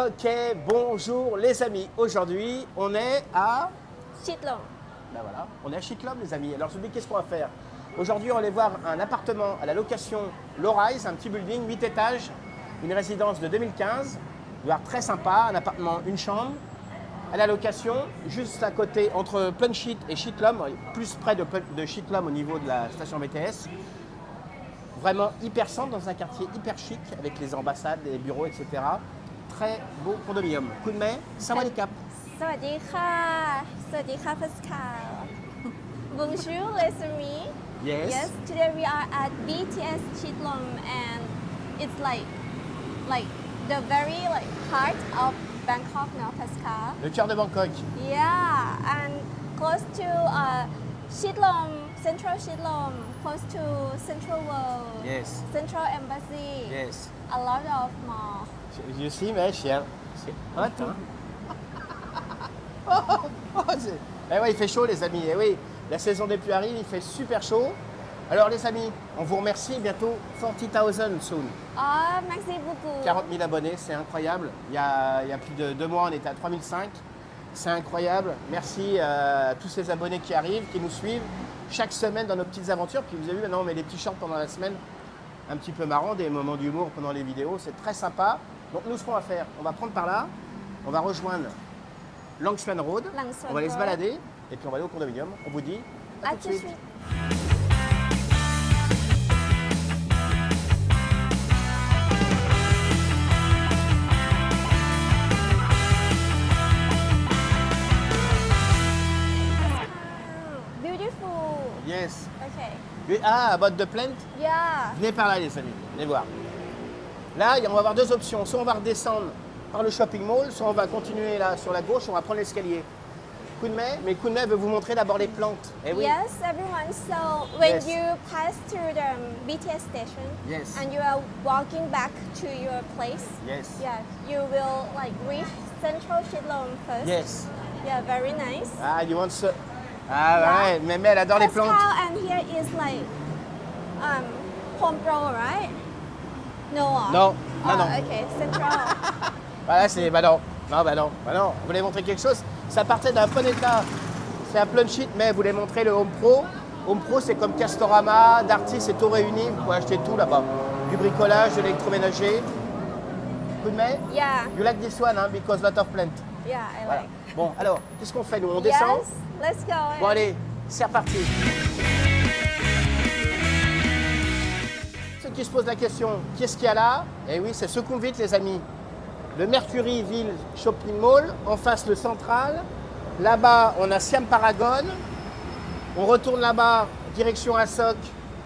Ok, bonjour les amis. Aujourd'hui, on est à... Chitlong. Ben voilà, on est à Chitlom les amis. Alors je vous dis qu'est-ce qu'on va faire. Aujourd'hui, on va aller voir un appartement à la location Low-Rise, un petit building, 8 étages, une résidence de 2015. Il va être très sympa, un appartement, une chambre. À la location, juste à côté, entre Plunchit et Chitlom, plus près de Chitlom au niveau de la station BTS. Vraiment hyper centre, dans un quartier hyper chic, avec les ambassades, les bureaux, etc. Très beau condominium. Coup de main, Sawadee-Cap. สวัสดีค่ะ สวัสดีค่ะ Pascal. Bonjour, les amis. Yes. Yes, today we are at BTS Chitlong and it's like the very heart of Bangkok now, Pascal. Le cœur de Bangkok. Yeah, and close to Chitlong, Central Chitlong, close to Central World, Yes. Central Embassy, Yes. a lot of mall. You see, mais cher. Attends. Eh ouais, il fait chaud les amis. Eh oui, la saison des pluies arrive, il fait super chaud. Alors les amis, on vous remercie. Bientôt 40,000 soon. Ah, merci beaucoup. 40 000 abonnés, c'est incroyable. Il y a plus de 2 mois, on était à 3005. C'est incroyable. Merci à tous ces abonnés qui arrivent, qui nous suivent chaque semaine dans nos petites aventures. Puis vous avez vu, maintenant on met des petits shorts pendant la semaine, un petit peu marrant, des moments d'humour pendant les vidéos. C'est très sympa. Donc nous, ce qu'on va faire, on va prendre par là, on va rejoindre Lang Suan Road, Lang Suan on va aller se Road. balader et puis on va aller au condominium. On vous dit à À tout de suite. Beautiful. Yes. Okay. Ah, about the plant. Yeah. Venez par là les amis, venez voir. Là, on va avoir deux options. Soit on va redescendre par le shopping mall, soit on va continuer là sur la gauche, on va prendre l'escalier. Coup de main, mais coup de main veut vous montrer d'abord les plantes. Eh oui. Yes, everyone. So when Yes. you pass through the BTS station Yes. and you are walking back to your place, Yes. yeah, you will reach Central Chitlong first. Yes. Yeah, very nice. Ah, you want so... Ah Yeah. ouais, mais elle adore les plantes. Pascal, and here is Home Pro, right? No. Non, Oh, non. okay, Central. Voilà, c'est... Bah non, non, bah non, bah non. Vous voulez montrer quelque chose? Ça partait d'un bon état. C'est un Plunchit, mais vous voulez montrer le Home Pro. Home Pro, c'est comme Castorama, Darty, c'est tout réuni. Vous pouvez acheter tout là-bas. Du bricolage, de l'électroménager. Coup de main? Yeah, You like this one, hein, because lot of plant. yeah, I Voilà. like. Bon, alors, qu'est-ce qu'on fait nous? On descend? Yes, let's go. Bon, allez, c'est reparti. Ceux qui se posent la question, qu'est-ce qu'il y a là? Eh oui, c'est Sukhumvit, les amis. Le Mercury Ville Shopping Mall, en face le Central. Là-bas, on a Siam Paragon. On retourne là-bas, direction Asok,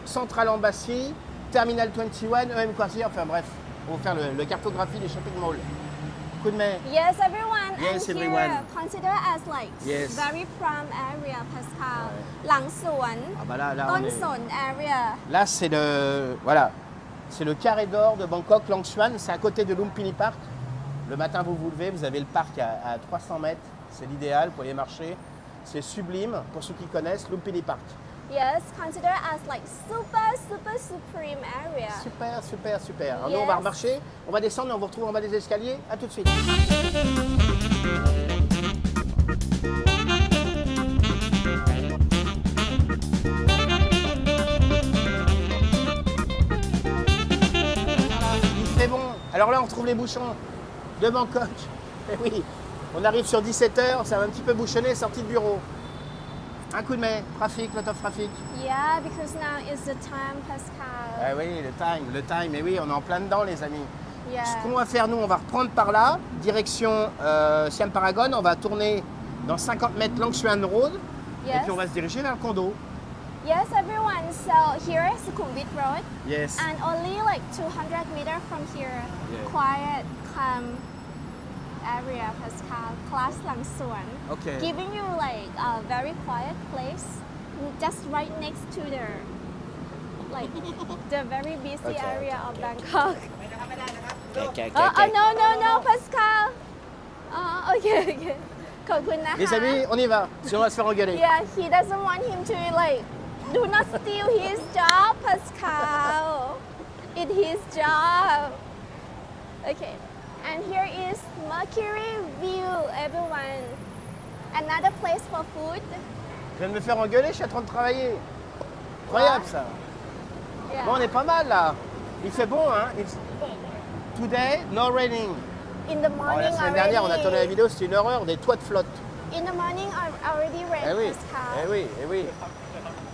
Central Embassy, Terminal 21, EM Quartier. Enfin bref, on va faire le cartographie des shopping malls. Coup de main. Yes, everyone. Yes, and everyone. Here, consider as Yes. very prime area, Pascal. Lang Suan, Ah bah là, on Ton est... Son area. Là, c'est le, voilà, c'est le carré d'or de Bangkok, Lang Suan. C'est à côté de Lumpini Park. Le matin, vous vous levez, vous avez le parc à 300 mètres. C'est l'idéal pour les marchés. C'est sublime pour ceux qui connaissent Lumpini Park. Yes, consider as super supreme area. Super, super, super. Alors, nous, on va Yes. remarcher, on va descendre et on vous retrouve en bas des escaliers. À tout de suite. Il fait bon. Alors là, on retrouve les bouchons de Bangkok. Eh oui, on arrive sur 17h, ça va un petit peu bouchonner, sortie de bureau. Un coup de main, trafic, lot of traffic. Yeah, because now is the time, Pascal. Ah oui, le time, et oui, on est en plein dedans les amis. Yeah. Ce qu'on va faire nous, on va reprendre par là, direction Siam Paragon, on va tourner dans 50 mètres Lang Suan Road, et Yes. puis on va se diriger vers le condo. Yes, everyone. So here is Sukhumvit Road, Yes. and only 200 meters from here, Yeah. quiet, calm area, Pascal. Class Lang Suan. Okay. Giving you a very quiet place, just right next to the very busy Okay, area of Bangkok. Okay. No, Pascal. Okay. ขอบคุณนะคะ Les amis, on y va, sinon on va se faire engueuler. Yeah, he doesn't want him to do not steal his job, Pascal. It's his job. Okay. And here is Mercury View, everyone. Another place for food. Je viens de me faire engueuler, je suis en train de travailler. Incroyable ça. Yeah. Bon, on est pas mal là. Il fait bon, hein. Today, no raining. In the Oh, morning la semaine dernière, on a tourné la already. vidéo, c'était une horreur, des toits de flotte. In the morning already rain, Eh oui, Pascal. eh oui, eh oui.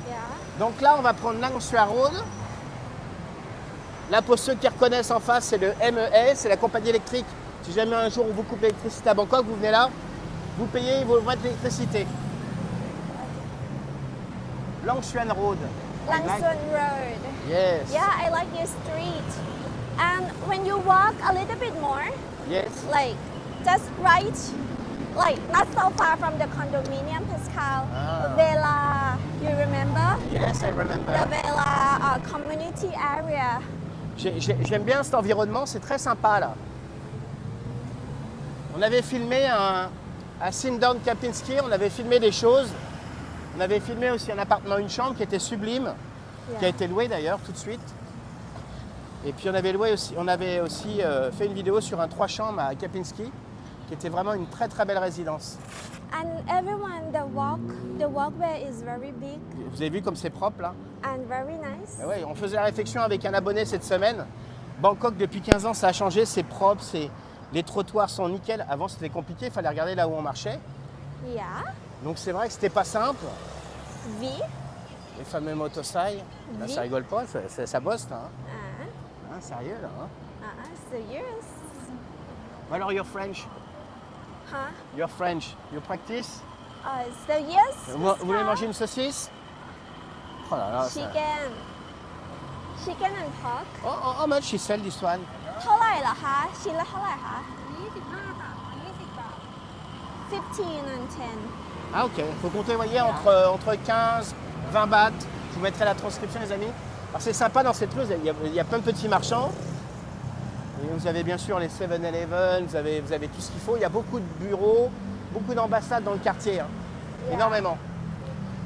Yeah. Donc là, on va prendre Langsua Road. Là, pour ceux qui reconnaissent en face, c'est le MES, c'est la compagnie électrique. Si jamais un jour on vous coupe l'électricité à Bangkok, vous venez là, vous payez vos mois d'électricité. Langsuan Road. I like- Langsun Road. Yes. Yeah, I like this street. And when you walk a little bit more, Yes. like just right, like not so far from the condominium, Pascal. Ah. Vela, you remember? Yes, I remember. The Vela community area. J'aime bien cet environnement, c'est très sympa là. On avait filmé à Sindown Kapinski, on avait filmé des choses. On avait filmé aussi un appartement, une chambre qui était sublime, qui a Yeah. été loué d'ailleurs tout de suite. Et puis on avait aussi fait une vidéo sur un 3 chambres à Kapinski, qui était vraiment une très très belle résidence. And everyone, the walkway is very big Vous avez vu comme c'est propre là? and very nice. Et ouais, on faisait la réflexion avec un abonné cette semaine. Bangkok depuis 15 ans ça a changé, c'est propre, les trottoirs sont nickel. Avant c'était compliqué, il fallait regarder là où on marchait. Yeah. Donc c'est vrai que c'était pas simple. V. Les fameux motosailles, là Oui. ça rigole pas, ça bosse là. Hein. Uh, Hein, sérieux là. Hein. serious. Alors you're French, Huh? you're French, you practice. Serious. Vous voulez Pascal? manger une saucisse? Oh là là. ça- Chicken. Chicken and pork. Oh, how much is sell this one? เท่าไหร่ล่ะคะชิ้นละเท่าไหร่คะ15 and 10. Ah ok, faut compter, vous voyez, entre 15, 20 bahts. Je vous mettrai la transcription les amis. Alors c'est sympa dans cette rue, il y a plein de petits marchands. Et vous avez bien sûr les 7-Eleven, vous avez tout ce qu'il faut. Il y a beaucoup de bureaux, beaucoup d'ambassades dans le quartier, hein. Yeah. Énormément.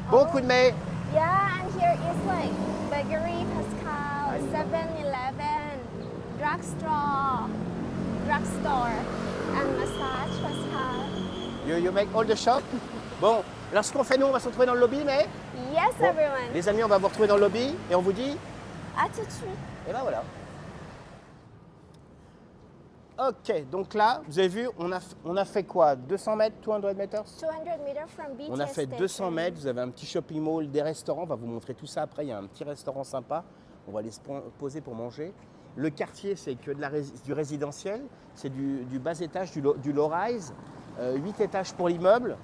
Beaucoup de mai. Yeah, and here is like bakery, Pascal, I know. 7-Eleven, drugstore, and massage, Pascal. You make all the shop. Bon, alors ce qu'on fait nous, on va se retrouver dans le lobby, mais Yes, bon, everyone. les amis, on va vous retrouver dans le lobby et on vous dit, Attitude. et ben voilà. Ok, donc là, vous avez vu, on a fait quoi? 200 mètres, 200 meters? 200 meters from BTS On a fait 200 station. mètres, vous avez un petit shopping mall, des restaurants, on va vous montrer tout ça après, il y a un petit restaurant sympa, on va aller se poser pour manger. Le quartier, c'est que du résidentiel, c'est du bas étage, du low-rise, 8 étages pour l'immeuble,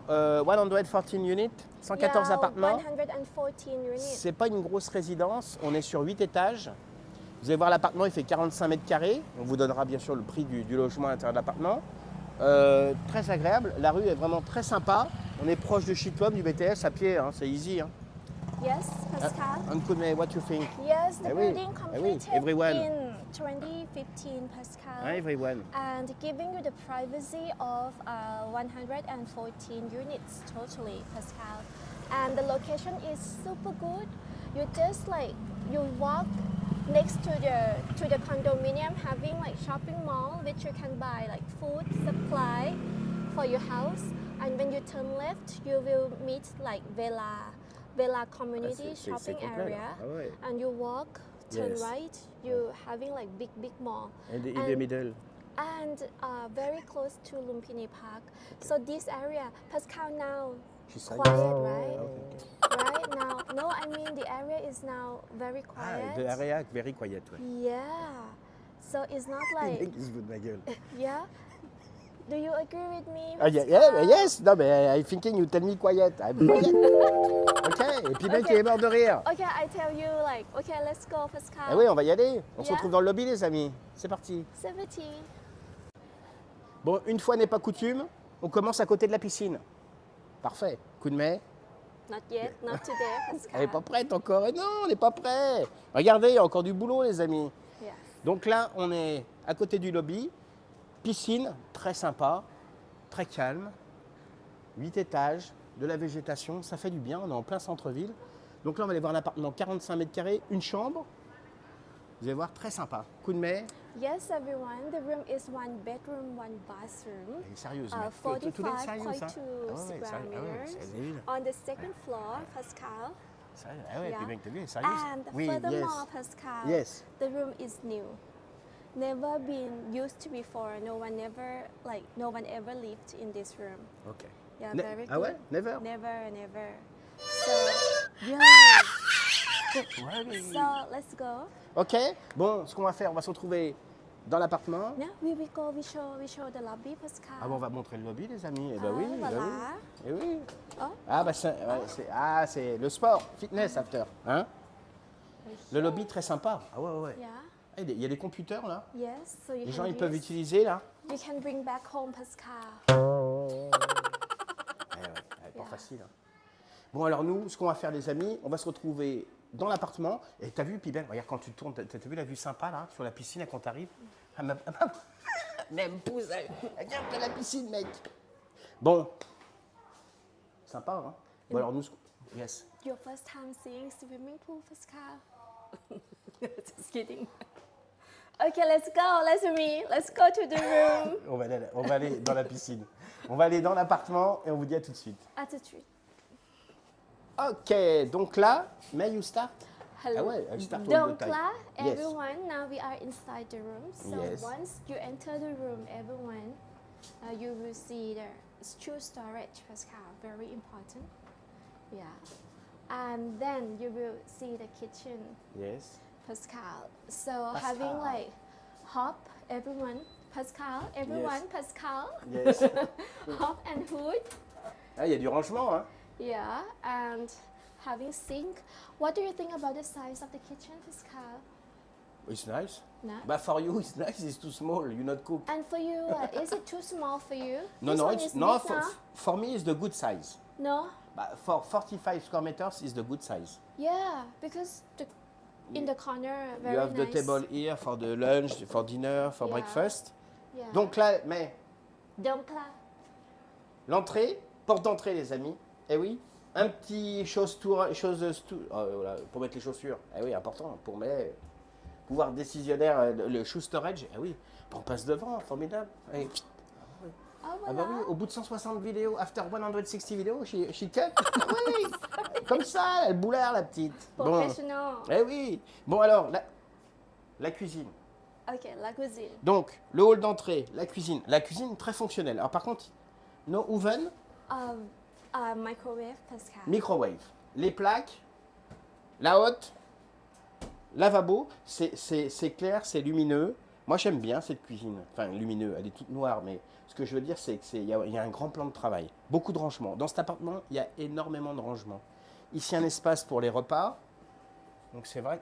114 units, 114 Yeah, appartements. 114 units. C'est pas une grosse résidence, on est sur 8 étages. Vous allez voir l'appartement, il fait 45 mètres carrés. On vous donnera bien sûr le prix du logement à l'intérieur de l'appartement. Très agréable, la rue est vraiment très sympa. On est proche de Chitlom, du BTS, à pied, hein, c'est easy. Hein. Yes, Pascal. Ankoudme, what you think? Yes, the Eh oui, building eh oui, completed everyone. in 2015, Pascal. Everyone. And giving you the privacy of 114 units totally, Pascal. And the location is super good. You just like you walk next to the condominium, having like shopping mall which you can buy like food supply for your house. And when you turn left, you will meet like Vela community c'est shopping complet, là. area. Ah ouais. And you walk, turn Yes. right, you having like big mall. And in the middle. And very close to Lumpini Park. So this area, Pascal, now She's like- quiet, right? Okay. Right now, no, I mean the area is now very Ah, quiet. the area very quiet, ouais. Yeah. So it's not Le like, mec, il se fout de ma gueule. yeah. Do you agree with me? Ah, yeah, Pascal? yes, no, but I'm thinking you tell me quiet. I'm quiet. Ok, et puis le mec Ok. il est mort de rire. Okay, I tell you like, okay, let's go, Pascal. Ah oui, on va y aller. On se Yeah. retrouve dans le lobby, les amis. C'est parti. 70. Bon, une fois n'est pas coutume, on commence à côté de la piscine. Parfait. Coup de mai. Not yet, not today, Pascal. Elle n'est pas prête encore. Et non, on n'est pas prêt. Regardez, il y a encore du boulot, les amis. Yes. Donc là, on est à côté du lobby. Piscine, très sympa, très calme. 8 étages, de la végétation, ça fait du bien. On est en plein centre-ville. Donc là, on va aller voir un appartement 45 mètres carrés, une chambre. Vous allez voir, très sympa. Coup de main. Yes, everyone. The room is one bedroom, one bathroom. Elle est sérieuse. Tout est sérieux, ça. 45.2 Ah ouais, square sérieux. Ah ouais, meters. sérieux. On the second floor, Pascal. Sérieux. Ah ouais, Yeah. puis mec, t'as vu, elle est sérieuse. And Oui, furthermore, yes. Pascal, Yes. the room is new. Never been used to before. No one ever lived in this room. Ok. Yeah, Ne- very ah ouais, good. never. Never. So, really. Ouais, mais- So, let's go. Ok. Bon, ce qu'on va faire, on va se retrouver dans l'appartement. Yeah, we go. We show the lobby, Pascal. Ah bon, on va montrer le lobby, les amis. Eh ben Ah, oui, bah voilà. oui. Eh oui. Oh. Ah bah c'est le sport, fitness after, hein. Le lobby très sympa. Ah ouais. Yeah. Ah, il y a des computers là. Yes. So you Les can gens ils peuvent use- utiliser là. You can bring back home, Pascal. Pas Yeah. facile. Hein. Bon alors nous, ce qu'on va faire les amis, on va se retrouver dans l'appartement. Et t'as vu Pibel, regarde quand tu tournes, t'as vu la vue sympa là sur la piscine quand t'arrives. Elle me pousse, regarde t'as la piscine mec. Bon, sympa hein. Bon alors nous, yes. Your first time seeing swimming pool, Pascal? Just kidding. Okay, let's go. Let's go to the room. On va aller dans la piscine. On va aller dans l'appartement et on vous dit à tout de suite. Attitude. Ok, donc là, may you start? Hello. Ah ouais, I start all the Donc time. là, Yes. everyone, now we are inside the room. So Yes. once you enter the room, everyone, you will see the shoe storage, Pascal, very important. Yeah. And then you will see the kitchen, Yes. Pascal. So having like hop, everyone, Pascal, everyone, Pascal, Yes. hop and hood. Ah, il y a du rangement, hein? Yeah, and having sink. What do you think about the size of the kitchen, Pascal? It's nice. No? But for you, it's nice. It's too small. You not cook. And for you, is it too small for you? No, This no. one It's is no. big now. For me, it's the good size. No? But for 45 square meters, is the good size. Yeah, because in the corner, very you have nice. the table here for the lunch, for dinner, for Yeah. breakfast. Yeah. Donc là, mais Donc là, l'entrée, porte d'entrée, les amis. Eh oui. Un petit voilà, pour mettre les chaussures. Eh oui, important. Pour mettre pouvoir décisionnaire, le shoe storage. Eh oui. On passe devant, formidable. Eh, oh ah voilà. bah oui, au bout de 160 vidéos, after 160 vidéos, she cut. Oui, comme ça, elle boulard la petite. Bon, Professional. eh oui. Bon alors, la cuisine. Ok, la cuisine. Donc, le hall d'entrée, la cuisine. La cuisine très fonctionnelle. Alors par contre, no oven, Microwave, Pascal. microwave. Les plaques, la hotte, lavabo, c'est clair, c'est lumineux. Moi j'aime bien cette cuisine. Enfin, lumineux, elle est toute noire, mais ce que je veux dire, c'est qu'il y a un grand plan de travail. Beaucoup de rangements. Dans cet appartement, il y a énormément de rangements. Ici, un espace pour les repas. Donc c'est vrai.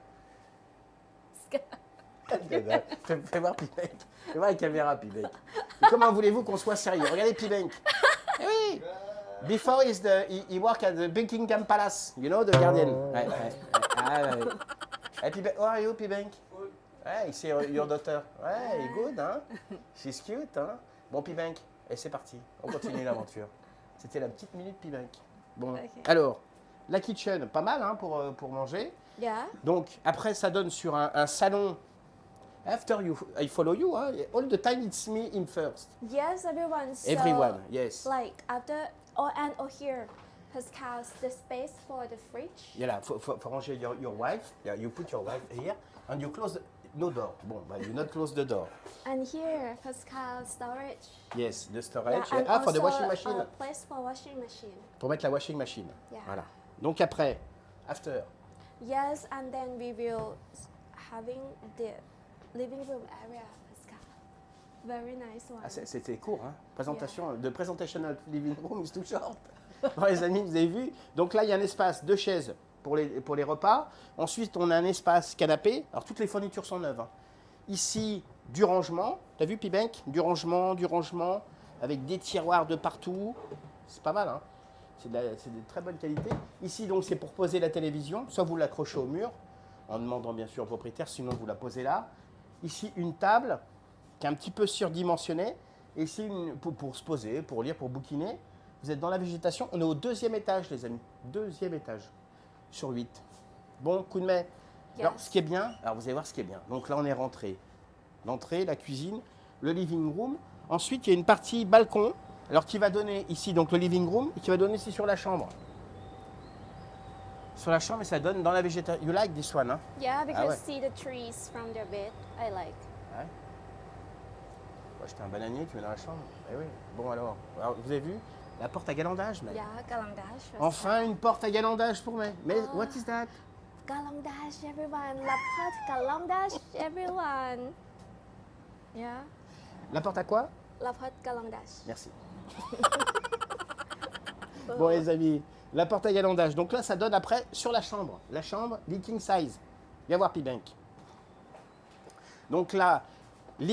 Fais voir Pibank. Fais voir la caméra, Pibank. Et comment voulez-vous qu'on soit sérieux? Regardez Pibank. Eh oui. Before he worked at the Buckingham Palace, you know, the Guardian. Ouais. Ah, ouais. Hey, Pibank, how are you, Pibank? Ouais, I see your daughter. Ouais, good, hein? She's cute, hein? Bon, Pibank, et c'est parti. On continue l'aventure. C'était la petite minute Pibank. Bon, Ok. alors, la kitchen, pas mal, hein, pour manger. Yeah. Donc, après, ça donne sur un salon. After I follow you, hein? All the time it's me in first. Yes, everyone. So, Everyone, yes. Like after, here, Pascal, the space for the fridge. Yeah, for ranger your wife, yeah, you put your wife here and you close no door. Bon, bah, you not close the door. And here, Pascal, storage. Yes, the storage. Yeah, and For the also washing machine. a place for washing machine. Pour mettre la washing machine. Yeah. Voilà. Donc après, after. Yes, and then we will having the living room area, Pascal. Very nice one. Ah, c'était court, hein? Présentation, the presentation of living room is too short. Bon, les amis, vous avez vu? Donc là, il y a un espace, 2 chaises pour les repas. Ensuite, on a un espace canapé. Alors, toutes les fournitures sont neuves. Hein. Ici, du rangement. T'as vu, Pibank? Du rangement, avec des tiroirs de partout. C'est pas mal, hein? C'est de très bonne qualité. Ici, donc, c'est pour poser la télévision. Soit vous l'accrochez au mur, en demandant bien sûr au propriétaire, sinon vous la posez là. Ici, une table qui est un petit peu surdimensionnée. Et ici, pour se poser, pour lire, pour bouquiner. Vous êtes dans la végétation. On est au 2e étage, les amis. 2e étage sur 8. Bon, coup de main. Alors, Yes. ce qui est bien, alors vous allez voir ce qui est bien. Donc là, on est rentré. L'entrée, la cuisine, le living room. Ensuite, il y a une partie balcon, alors qui va donner ici donc le living room et qui va donner ici sur la chambre. Sur la chambre, et ça donne dans la végétation. You like this one, hein? Yeah, because ouais. see the trees from their bed. I like. Ouais. Faut acheter un bananier, tu mets dans la chambre. Eh oui. Bon alors, vous avez vu la porte à galandage, mais. Yeah, galandash. Enfin, une porte à galandage pour moi. Mais what is that? Galandash, everyone. La porte galandash, everyone. Yeah, La porte à quoi? la porte galandash. Merci. Bon les amis, la porte à galandage. Donc là, ça donne après sur la chambre. La chambre, king size. Viens voir P-Bank. Donc là,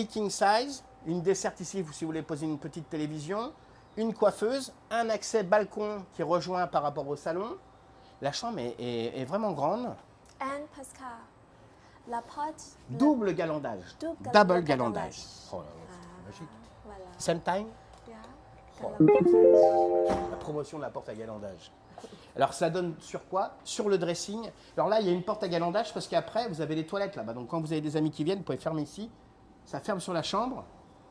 king size, une desserte ici si vous voulez poser une petite télévision, une coiffeuse, un accès balcon qui rejoint par rapport au salon. La chambre est vraiment grande. And Pascal, la porte. Double galandage. Double galandage. galandage. Oh là là, c'est magique. Voilà. Same time. Yeah. Oh. Galandage. La promotion de la porte à galandage. Alors ça donne sur quoi? Sur le dressing. Alors là, il y a une porte à galandage parce qu'après, vous avez les toilettes là-bas. Donc quand vous avez des amis qui viennent, vous pouvez fermer ici. Ça ferme sur la chambre.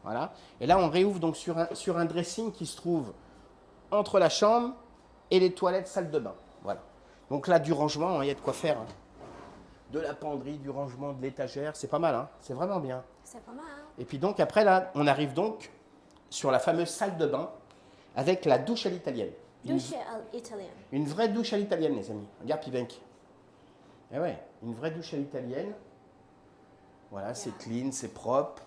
Voilà. Et là, on réouvre donc sur un dressing qui se trouve entre la chambre et les toilettes, salle de bain. Voilà. Donc là, du rangement, il y a de quoi faire. Hein. De la penderie, du rangement, de l'étagère. C'est pas mal, hein. C'est vraiment bien. C'est pas mal. Hein? Et puis donc après là, on arrive donc sur la fameuse salle de bain avec la douche à l'italienne. Douche Italian. Une vraie douche à l'italienne, les amis. Regarde P-Bank. Eh ouais, une vraie douche à l'italienne. Voilà, c'est clean, c'est propre.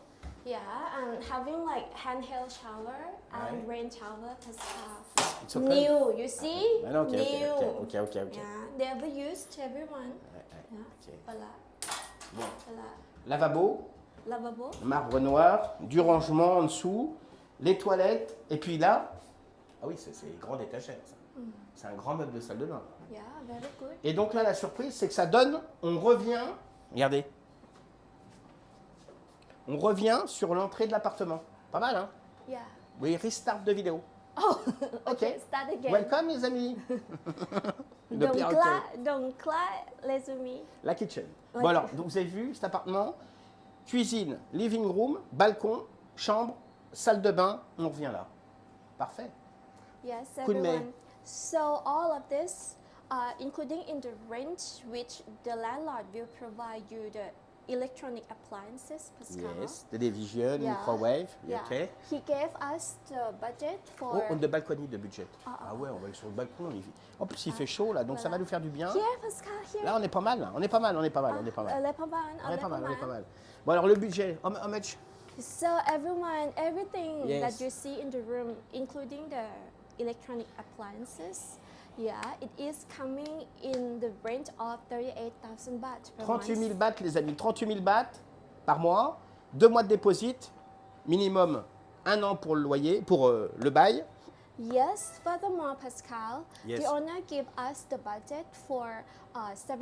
Yeah, and having like handheld shower and Ouais. rain shower, Pascal. It's open. New, you see? Ah non, ok, New. ok. Yeah, never used, everyone. Yeah. Ok. Voilà. Bon. Voilà. Lavabo, Lavabo. marbre noir, du rangement en dessous, les toilettes, et puis là, ah oui, c'est une grande étagère, ça. C'est un grand meuble de salle de bain. Yeah, very good. Et donc là, la surprise, c'est que ça donne, on revient, regardez, on revient sur l'entrée de l'appartement. Pas mal, hein? Yeah. Oui, restart de vidéo. Oh, Ok. okay, start again. Welcome, les amis. Le Donc perroquet. là, les amis. La kitchen. Ouais. Bon alors, donc vous avez vu cet appartement, cuisine, living room, balcon, chambre, salle de bain, on revient là. Parfait. Yes, Coup de main. everyone. So all of this, including in the rent, which the landlord will provide you the electronic appliances, Pascal. Yes, télévision, Yeah. microwave, Yeah. ok. He gave us the budget for. Oh, on de balconie de budget. Ah, ouais, on va aller sur le balcon. En plus, il fait chaud là, donc ça va nous faire du bien. Here, Pascal, here. Là, on est pas mal, là. On est pas mal. Lepaman, On est pas mal. On est pas mal. Bon alors, le budget, how much? So everyone, everything Yes. that you see in the room, including the electronic appliances, yeah, it is coming in the range of 38,000 baht per 38 000 month. bahts, les amis. 38 000 bahts par mois. 2 mois de dépôt, minimum 1 an pour le loyer, pour le bail. Yes, furthermore, Pascal, Yes. the owner gave us the budget for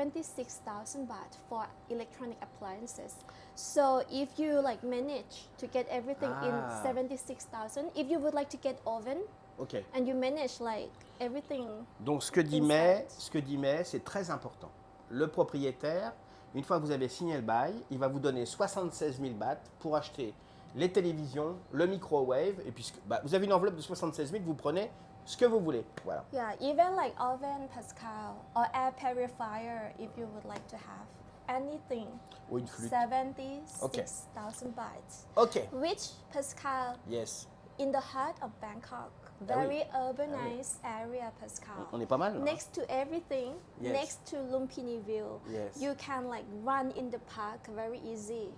76,000 baht for electronic appliances. So if you like manage to get everything Ah. in 76,000, if you would like to get oven Ok. and you manage like everything. Donc ce que dit May, c'est très important. Le propriétaire, une fois que vous avez signé le bail, il va vous donner 76 000 bahts pour acheter les télévisions, le microwave, et puis vous avez une enveloppe de 76 000, vous prenez ce que vous voulez. Voilà. Yeah, even like oven, Pascal, or air purifier if you would like to have anything. Ou une flûte. 76,000 baht. Ok. Which, Pascal, Yes. in the heart of Bangkok, very urbanized area, Pascal. On est pas mal. Hein? Next to everything, Yes. next to Lumpini View, Yes. you can like run in the park very easy,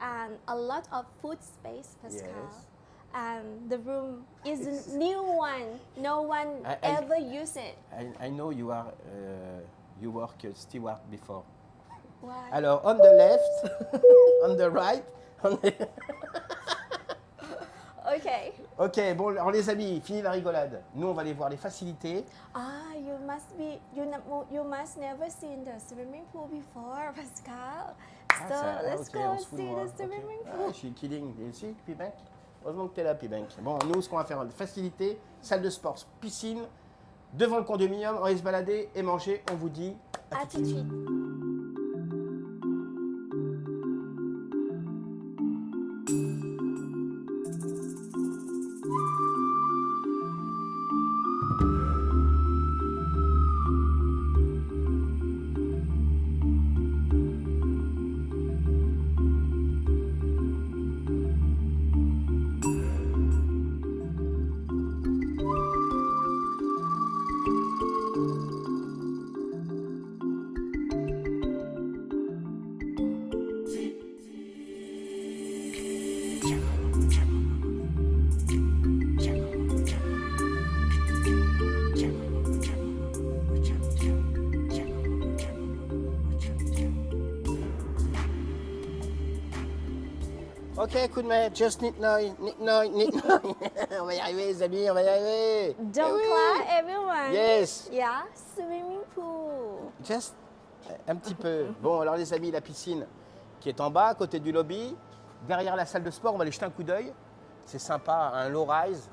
and a lot of food space, Pascal. Yes. And the room is a new one. No one I- ever use it. I know you are you work steward before. Why? Alors on the left, on the right. Okay. Ok, bon, alors les amis, fini la rigolade. Nous, on va aller voir les facilités. Ah, you must never seen the swimming pool before, Pascal. So let's ok, go on and se fout de see moi. the swimming Ok. pool. Ah, je suis kidding. You see, P-Bank? Heureusement que tu es là, P-Bank. Bon, nous, ce qu'on va faire, facilité, salle de sport, piscine, devant le condominium, on va se balader et manger. On vous dit à tout de suite. Attitude. Ok, coup de main, just nit noi. On va y arriver, les amis, on va y arriver. Don't Eh oui. clap, everyone. Yes. Yeah, swimming pool. Just un petit peu. Bon, alors les amis, la piscine qui est en bas, à côté du lobby. Derrière la salle de sport, on va aller jeter un coup d'œil. C'est sympa, un low-rise.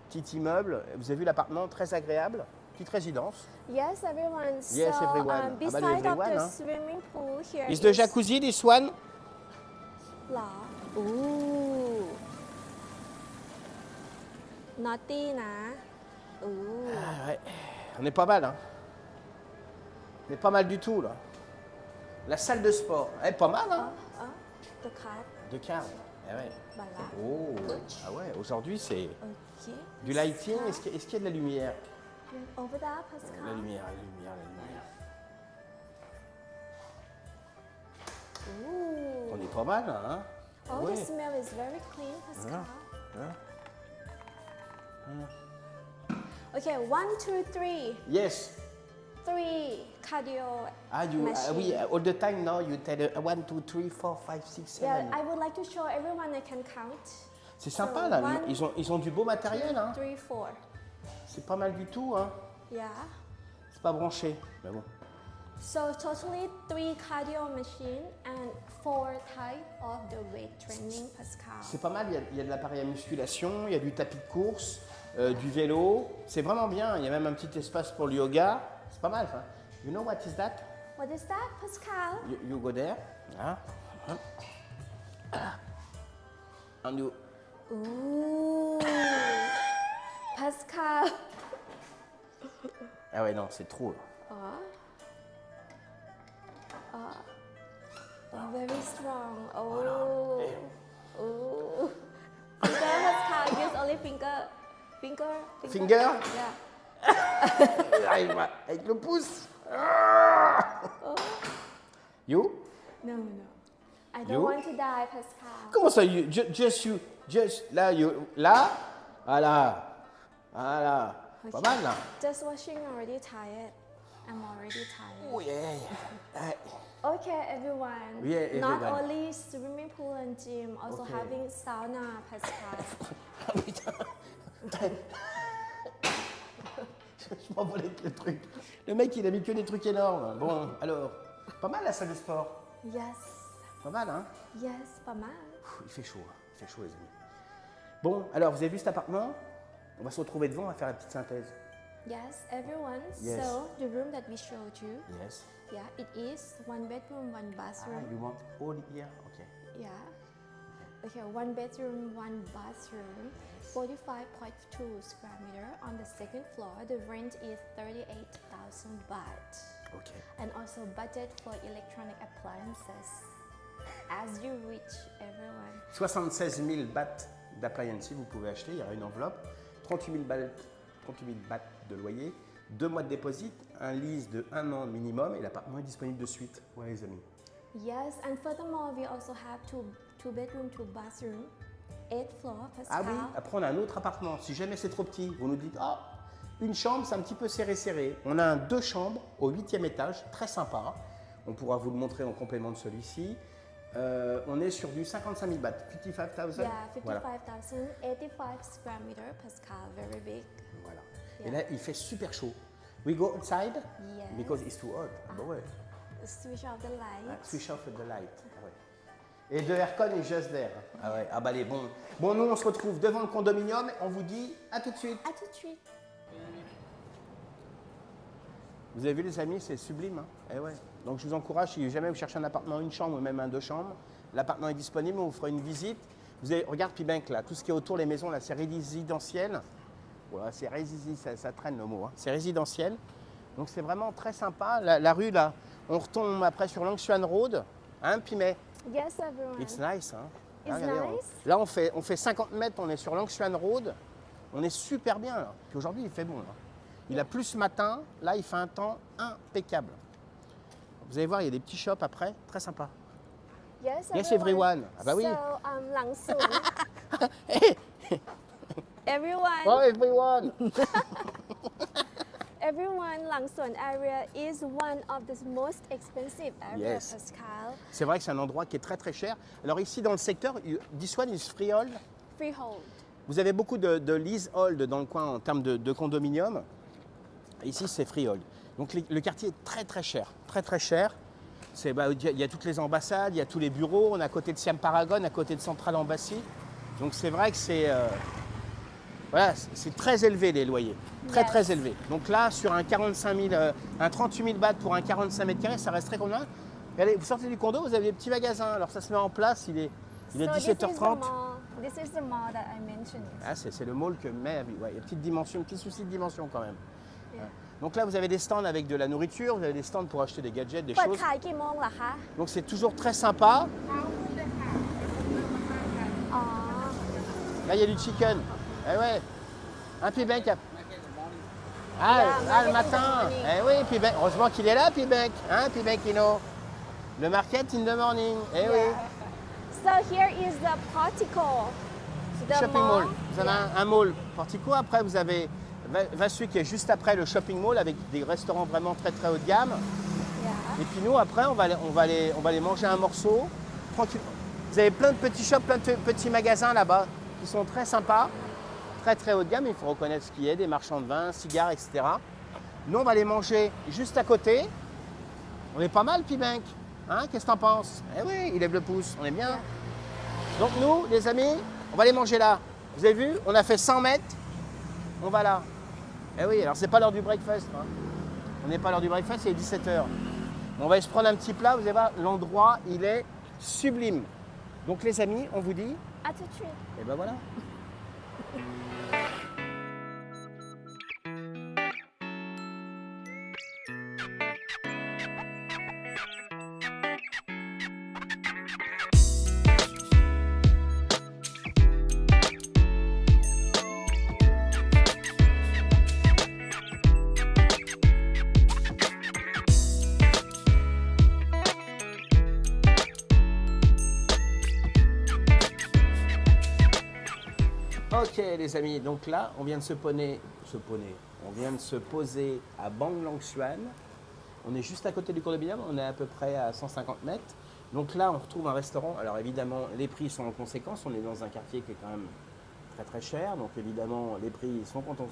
Petit immeuble. Vous avez vu l'appartement, très agréable. Petite résidence. Yes, everyone. Yes, so, everyone. Ah bah, le beside of everyone, the hein. swimming pool here Is the jacuzzi, this one? là. Ooh. Naughty, na. Ooh. Ah ouais. On est pas mal, hein. On est pas mal du tout, là. La salle de sport, elle est pas mal, hein. The card. De quart. Eh ouais. Voilà. Oh. Ah ouais, aujourd'hui, c'est Ok. du lighting. Est-ce qu'il y a de la lumière? Over there, Pascal. La lumière, la lumière, la lumière. Ooh. On est pas mal, hein. Oh, Ouais. the smell is very clean, Pascal. Okay, 1, 2, 3. Yes. 3 cardio machine. Oui, all the time now you tell 1, 2, 3, 4, 5, 6, 7. Yeah, I would like to show everyone I can count. C'est sympa, So, là. one, Ils ont du beau matériel, hein. 3, 4. C'est pas mal du tout, hein. Yeah. C'est pas branché, mais bon. So totally 3 cardio machine and 4 type of the weight training, Pascal. C'est pas mal, il y a de l'appareil à musculation, il y a du tapis de course, du vélo. C'est vraiment bien, il y a même un petit espace pour le yoga. C'est pas mal, ça. You know what is that? What is that, Pascal? You go there. And you... Ooh. Pascal. Ah ouais, non, c'est trop, là. Oh, very strong. Oh. Oh. Finger, Pascal. Use only finger. Finger? Yeah. Avec le pouce. You? No. I don't You? want to die, Pascal. Comment ça, you? Just, là, là, voilà. Pas mal, là. Just watching already tired. I'm already tired. Oh, yeah. Okay, everyone. Yeah, Not everyone. only swimming pool and gym, also Okay. having sauna, Pascal. Je m'envolais avec le truc. Le mec, il a mis que des trucs énormes. Bon, alors, pas mal la salle de sport. Yes. Pas mal, hein? Yes, pas mal. Il fait chaud, les amis. Bon, alors, vous avez vu cet appartement? On va se retrouver devant, on va faire la petite synthèse. Yes, everyone. Yes. So the room that we showed you, Yes. yeah, it is 1 bedroom, 1 bathroom. You want all here? Okay. Yeah. Okay, 1 bedroom, 1 bathroom, 45.2 square meter. On the second floor, the rent is 38,000 baht. Okay. And also budget for electronic appliances. As you reach, everyone. 76 000 bahts d'appliances, vous pouvez acheter, il y aura une enveloppe. 38 000 bahts de loyer, 2 mois de dépôt, un lease de 1 an minimum et l'appartement est disponible de suite. Ouais, les amis. Yes, and furthermore, we also have two bedroom, 2 bathroom, 8th floor, Pascal. Ah oui, après on a un autre appartement. Si jamais c'est trop petit, vous nous dites ah, une chambre, c'est un petit peu serré. On a un 2 chambres au 8e étage, très sympa. On pourra vous le montrer en complément de celui-ci. On est sur du 55 000 bahts, 55 000. Yeah, Voilà. 55,000, 85 square meter, Pascal, very big. Voilà. Et là, il fait super chaud. We go outside Yes. because it's too hot. Ah bah ouais. Switch off the light. Switch off the light. Ah ouais. Et the aircon is just there. Ah ouais. Ah bah les bons. Bon, nous on se retrouve devant le condominium. On vous dit à tout de suite. À tout de suite. Vous avez vu les amis, c'est sublime. Hein. Eh ouais. Donc je vous encourage, si jamais vous cherchez un appartement, une chambre ou même un 2 chambres, l'appartement est disponible, on vous fera une visite. Vous avez, regarde Pibenk là, tout ce qui est autour des maisons là, c'est résidentiel. Ouais, c'est ça traîne le mot. Hein. C'est résidentiel. Donc c'est vraiment très sympa. La rue là, on retombe après sur Long Xuan Road, hein, Pimet. Yes, everyone. It's nice. Hein. It's Regardez, nice. Là on fait 50 mètres, on est sur Long Xuan Road. On est super bien là. Puis aujourd'hui il fait bon. Là. Il a plu ce matin, là il fait un temps impeccable. Vous allez voir, il y a des petits shops après, très sympa. Yes, Yes, everyone. Ah bah oui. So, Lang Soon. Hey, Everyone. oh everyone. everyone, Lang Son area is one of the most expensive areas, Yes. Pascal. C'est vrai que c'est un endroit qui est très très cher. Alors ici dans le secteur, this one is freehold. Freehold. Vous avez beaucoup de leasehold dans le coin en termes de condominium. Ici c'est freehold. Donc le quartier est très très cher. Très très cher. Il y a toutes les ambassades, il y a tous les bureaux. On est à côté de Siam Paragon, à côté de Central Embassy. Donc c'est vrai que c'est très élevé les loyers. Très Yes. très élevé. Donc là, sur un 38 000 bahts pour un 45 mètres carrés, ça resterait combien? Regardez, vous sortez du condo, vous avez des petits magasins. Alors ça se met en place, il est So 17h30. This is the mall that I mentioned. Ah, c'est le mall que met. Ouais, il y a une petite dimension, un petit souci de dimension quand même. Yeah. Donc là, vous avez des stands avec de la nourriture, vous avez des stands pour acheter des gadgets, des เปิด choses. ขายกี่โมงเหรอคะ Donc c'est toujours très sympa. อ๋อ Là, il y a du chicken. Eh ouais. Un Pibank. Yeah, Le market in the matin. morning. Eh oui, Pibank. Heureusement qu'il est là, Pibank. Hein, Pibankino. Le market in the morning. Eh oui. So here is the portico. The Shopping mall. mall. Vous avez un mall Portico. Après, vous avez Vassu qui est juste après le shopping mall avec des restaurants vraiment très très haut de gamme. Yeah. Et puis nous, après, on va aller manger un morceau. Tranquille. Vous avez plein de petits shops, plein de petits magasins là-bas qui sont très sympas. Très très haut de gamme, il faut reconnaître ce qui est, des marchands de vin, cigares, etc. Nous, on va aller manger juste à côté. On est pas mal, Pibank. Hein, qu'est-ce que t'en penses? Eh oui, il lève le pouce, on est bien. Donc nous, les amis, on va aller manger là. Vous avez vu, on a fait 100 mètres, on va là. Eh oui, alors c'est pas l'heure du breakfast. Hein. On n'est pas à l'heure du breakfast, c'est 17h. On va aller se prendre un petit plat, vous allez voir, l'endroit, il est sublime. Donc les amis, on vous dit, Attitude. et ben voilà. Ok les amis, donc là, on vient de on vient de se poser à Bang Lang Suan. On est juste à côté du condominium, on est à peu près à 150 mètres. Donc là, on retrouve un restaurant. Alors évidemment, les prix sont en conséquence. On est dans un quartier qui est quand même très très cher. Donc évidemment, les prix sont contents.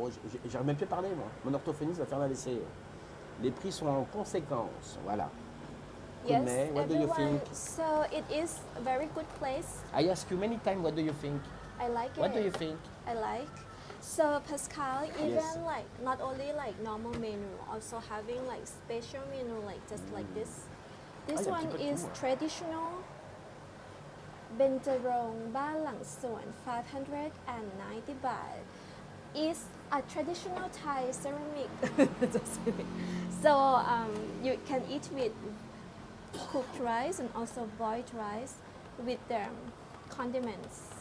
Oh, j'arrive même plus à parler, moi. Mon orthophoniste va faire un AVC. Les prix sont en conséquence. Voilà. Yes, Kunme, what do you everyone. think? So it is a very good place. I ask you many times, what do you think? I like What it. do you think? I like. So Pascal, even Yes. like not only like normal menu, also having like special menu like just like this. This Ah, il y a un one petit peu de is tout, ouais. traditional Bentarong Ba Lang Suan 590 baht. Is a traditional Thai ceramic. Just kidding. So you can eat with cooked rice and also boiled rice with condiments.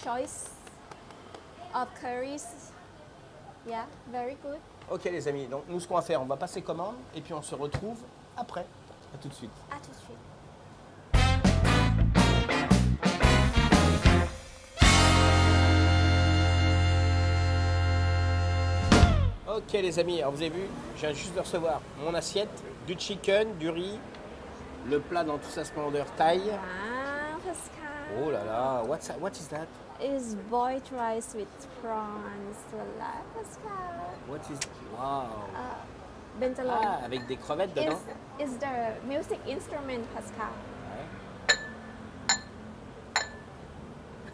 Choice of curries. Yeah, very good. Ok les amis, donc nous ce qu'on va faire, on va passer commande et puis on se retrouve après. À tout de suite. À tout de suite. Ok les amis, alors vous avez vu, je viens juste de recevoir mon assiette, du chicken, du riz, le plat dans toute sa splendeur thaï. Wow, Pascal. Oh là là, what is that? Is boiled rice with prawns. Voilà, Pascal. What is wow. Bentalong. Ah, avec des crevettes dedans. Is the music instrument, Pascal.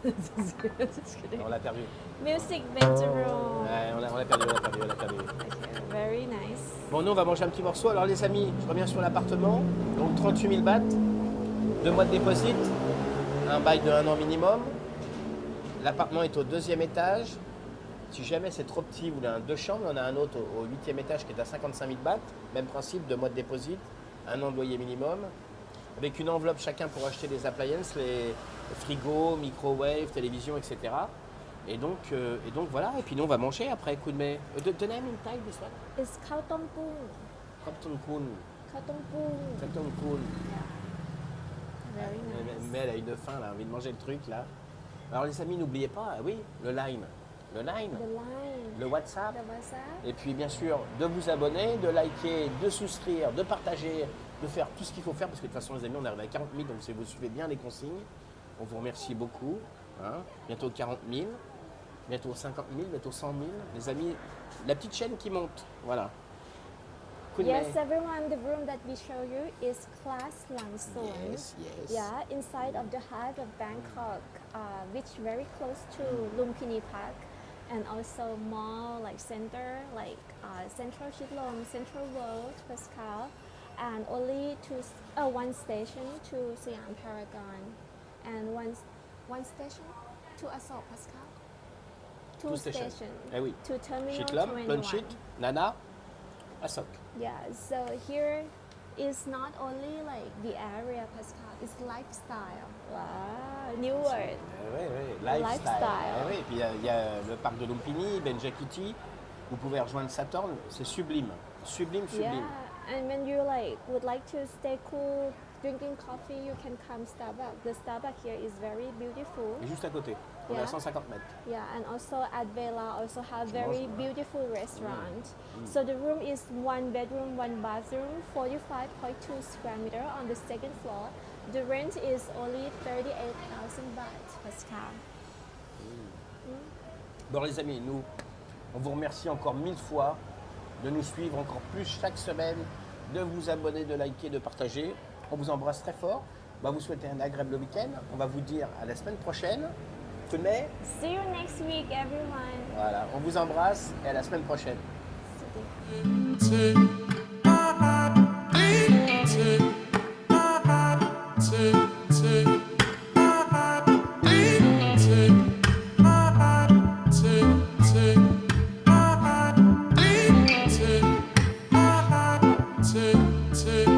Ouais. On l'a perdu. Music Bentalong. Ouais, on l'a perdu. Okay, very nice. Bon, nous on va manger un petit morceau. Alors les amis, je reviens sur l'appartement. Donc 38 000 bahts, 2 mois de dépôt, un bail de 1 an minimum. L'appartement est au 2e étage. Si jamais c'est trop petit, vous voulez un 2 chambres, on a un autre au 8e étage qui est à 55 000 bahts. Même principe, 2 mois de dépôt, 1 an de loyer minimum. Avec une enveloppe chacun pour acheter des appliances, les frigos, microwave, télévision, etc. Et donc voilà, et puis nous on va manger après, coup de mai. The name in Thai, this one? It's khao tom pung. Kapton Kun. Khao tom pung. Kapton Kun. Very nice. Mais elle a une faim, là, elle a envie de manger le truc là. Alors les amis, n'oubliez pas, oui, le lime. le Line, the line, le WhatsApp. the WhatsApp. Et puis bien sûr, de vous abonner, de liker, de souscrire, de partager, de faire tout ce qu'il faut faire. Parce que de toute façon, les amis, on arrive à 40 000, donc si vous suivez bien les consignes, on vous remercie beaucoup. Hein. Bientôt 40 000, bientôt 50 000, bientôt 100 000. Les amis, la petite chaîne qui monte. Voilà. Kunmei. Yes, everyone, the room that we show you is Class Lanson. Yes, yes. Yeah, inside of the heart of Bangkok, which very close to Lumpini Park, and also mall like center, like Central Chitlom, Central World, Pascal, and only one station to Siam Paragon, and one station to Asok Pascal. Two stations Eh oui. to Terminal Chitlom, 21. Plunchit, Nana, Asok. Yeah, so here is not only like the area, Pascal, it's lifestyle. Wow, new word. Oui, oui, Lifestyle. Eh oui, et puis il y a le parc de Lumpini, Benjakiti. Vous pouvez rejoindre Saturn, c'est sublime. Sublime, sublime. Yeah, and when you like would like to stay cool, drinking coffee, you can come Starbucks. The Starbucks here is very beautiful. Et juste à côté, on est à Yeah. 150 mètres. Yeah, and also at Vela also have very mange. beautiful restaurant. So the room is one bedroom, one bathroom, 45.2 square meter on the second floor. The rent is only 38,000 baht, Pascal. Bon les amis, nous, on vous remercie encore 1000 fois de nous suivre encore plus chaque semaine, de vous abonner, de liker, de partager. On vous embrasse très fort. On va vous souhaiter un agréable week-end. On va vous dire à la semaine prochaine. Kunmei, See you next week, everyone. voilà, on vous embrasse et à la semaine prochaine. Take